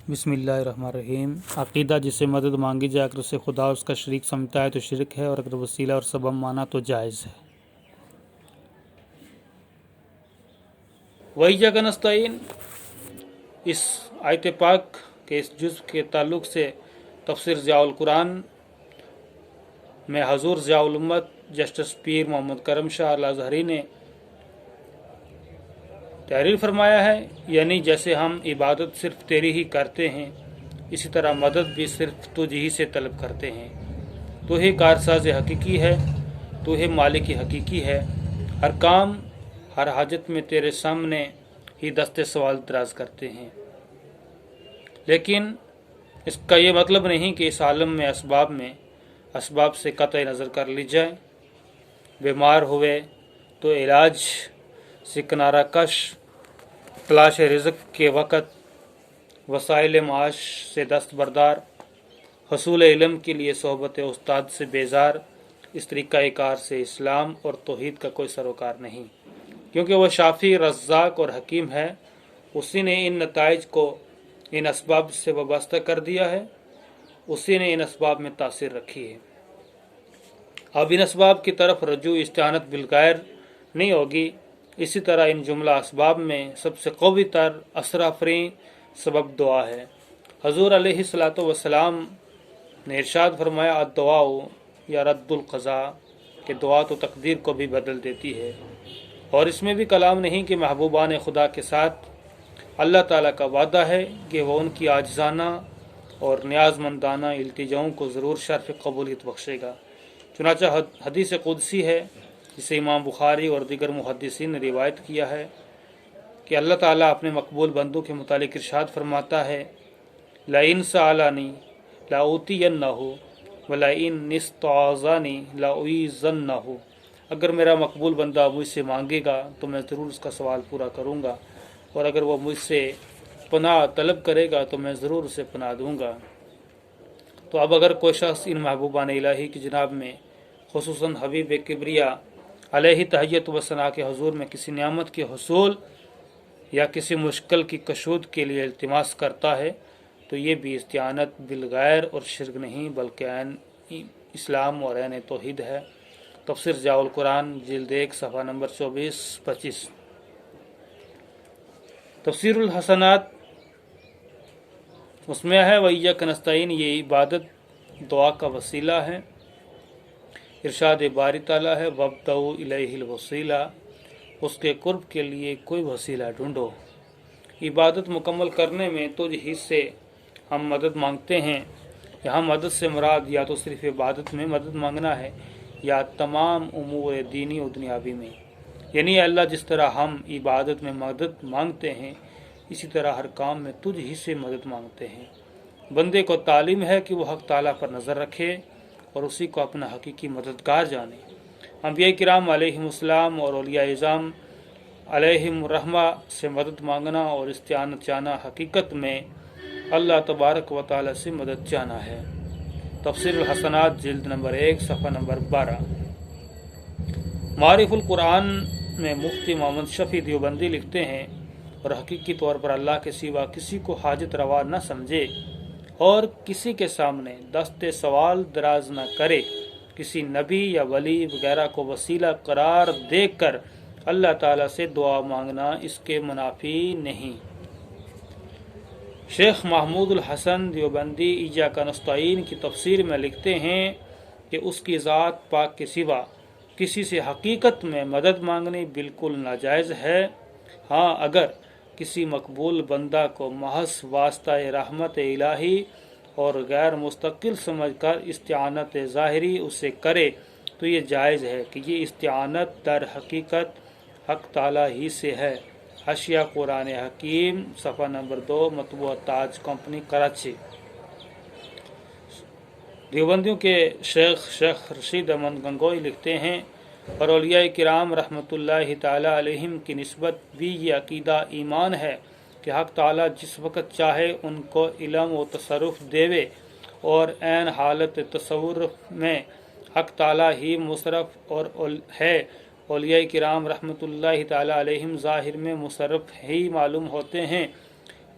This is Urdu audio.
بسم اللہ الرحمن الرحیم۔ عقیدہ جسے مدد مانگی جائے اگر اسے خدا اس کا شریک سمجھتا ہے تو شرک ہے، اور اگر وسیلہ اور سبب مانا تو جائز ہے۔ وَإِيَّاكَ نَسْتَعِينُ، اس آیت پاک کے اس جزء کے تعلق سے تفسیر ضیاء القرآن میں حضور ضیاء الامت جسٹس پیر محمد کرم شاہ الازہری نے تحریر فرمایا ہے، یعنی جیسے ہم عبادت صرف تیری ہی کرتے ہیں، اسی طرح مدد بھی صرف تجھ ہی سے طلب کرتے ہیں۔ تو ہی کارساز حقیقی ہے، تو ہی مالک حقیقی ہے، ہر کام ہر حاجت میں تیرے سامنے ہی دست سوال دراز کرتے ہیں۔ لیکن اس کا یہ مطلب نہیں کہ اس عالم میں اسباب سے قطع نظر کر لی جائے۔ بیمار ہوئے تو علاج سے کنارہ کش، تلاش رزق کے وقت وسائل معاش سے دستبردار، حصول علم کے لیے صحبت استاد سے بیزار، اس طریقہ کار سے اسلام اور توحید کا کوئی سروکار نہیں، کیونکہ وہ شافی، رزاق اور حکیم ہے۔ اسی نے ان نتائج کو ان اسباب سے وابستہ کر دیا ہے، اسی نے ان اسباب میں تاثیر رکھی ہے۔ اب ان اسباب کی طرف رجوع استعانت بالغیر نہیں ہوگی۔ اسی طرح ان جملہ اسباب میں سب سے قوی تر، اثر افریز سبب دعا ہے۔ حضور علیہ الصلوۃ والسلام نے ارشاد فرمایا، الدعاء یا رد القضاء، کہ دعا تو تقدیر کو بھی بدل دیتی ہے۔ اور اس میں بھی کلام نہیں کہ محبوبان خدا کے ساتھ اللہ تعالیٰ کا وعدہ ہے کہ وہ ان کی عاجزانہ اور نیاز مندانہ التجاؤں کو ضرور شرف قبولیت بخشے گا۔ چنانچہ حدیث قدسی ہے جسے امام بخاری اور دیگر محدثین نے روایت کیا ہے کہ اللہ تعالیٰ اپنے مقبول بندوں کے متعلق ارشاد فرماتا ہے، لَإِن سَأَلَنِي لَأُعْطِيَنَّهُ وَلَئِن اسْتَعَاذَنِي لَأُعِيذَنَّهُ، اگر میرا مقبول بندہ مجھ سے مانگے گا تو میں ضرور اس کا سوال پورا کروں گا، اور اگر وہ مجھ سے پناہ طلب کرے گا تو میں ضرور اسے پناہ دوں گا۔ تو اب اگر کوئی شخص ان محبوبان الہی کی جناب میں، خصوصاً حبیب کبریا علیہ تحیت و ثنا کے حضور میں کسی نعمت کے حصول یا کسی مشکل کی کشود کے لیے التماس کرتا ہے تو یہ بھی استعانت بالغیر اور شرک نہیں بلکہ عین اسلام اور عین توحید ہے۔ تفسیر ضیاء القرآن جلد 1 صفحہ نمبر 24-25۔ تفسیر الحسنات اس میں ہے، وَإِيَّاكَ نَسْتَعِينُ، یہ عبادت دعا کا وسیلہ ہے۔ ارشاد باری تعالیٰ ہے، وَابْتَغُوا إِلَيْهِ الْوَسِيلَةَ، اس کے قرب کے لیے کوئی وسیلہ ڈھونڈو۔ عبادت مکمل کرنے میں تجھ ہی سے ہم مدد مانگتے ہیں۔ یہاں مدد سے مراد یا تو صرف عبادت میں مدد مانگنا ہے یا تمام امور دینی و دنیاوی میں، یعنی اللہ جس طرح ہم عبادت میں مدد مانگتے ہیں اسی طرح ہر کام میں تجھ ہی سے مدد مانگتے ہیں۔ بندے کو تعلیم ہے کہ وہ حق تعالیٰ پر نظر رکھے اور اسی کو اپنا حقیقی مددگار جانے۔ انبیاء کرام علیہم السلام اور اولیاء اعظام علیہم الرحمہ سے مدد مانگنا اور استعانت چاہنا حقیقت میں اللہ تبارک و تعالیٰ سے مدد چاہنا ہے۔ تفسیر الحسنات جلد نمبر 1 صفحہ نمبر 12۔ معارف القرآن میں مفتی محمد شفیع دیوبندی لکھتے ہیں، اور حقیقی طور پر اللہ کے سوا کسی کو حاجت روا نہ سمجھے اور کسی کے سامنے دست سوال دراز نہ کرے، کسی نبی یا ولی وغیرہ کو وسیلہ قرار دے کر اللہ تعالیٰ سے دعا مانگنا اس کے منافی نہیں۔ شیخ محمود الحسن دیوبندی ایاک نستعین کی تفسیر میں لکھتے ہیں کہ اس کی ذات پاک کے سوا کسی سے حقیقت میں مدد مانگنی بالکل ناجائز ہے۔ ہاں، اگر کسی مقبول بندہ کو محض واسطہ رحمت الہی اور غیر مستقل سمجھ کر استعانت ظاہری اس سے کرے تو یہ جائز ہے کہ یہ استعانت در حقیقت حق تعالیٰ ہی سے ہے۔ حاشیہ قرآن حکیم صفحہ نمبر 2، مطبوعہ تاج کمپنی کراچی۔ دیوبندیوں کے شیخ رشید احمد گنگوئی لکھتے ہیں، اور اولیاء کرام رحمۃ اللہ تعالی علیہم کی نسبت بھی یہ عقیدہ ایمان ہے کہ حق تعالیٰ جس وقت چاہے ان کو علم و تصرف دیوے، اور عین حالت تصرف میں حق تعالیٰ ہی مصرف اور ہے۔ اولیاء کرام رحمۃ اللہ تعالی علیہم ظاہر میں مصرف ہی معلوم ہوتے ہیں،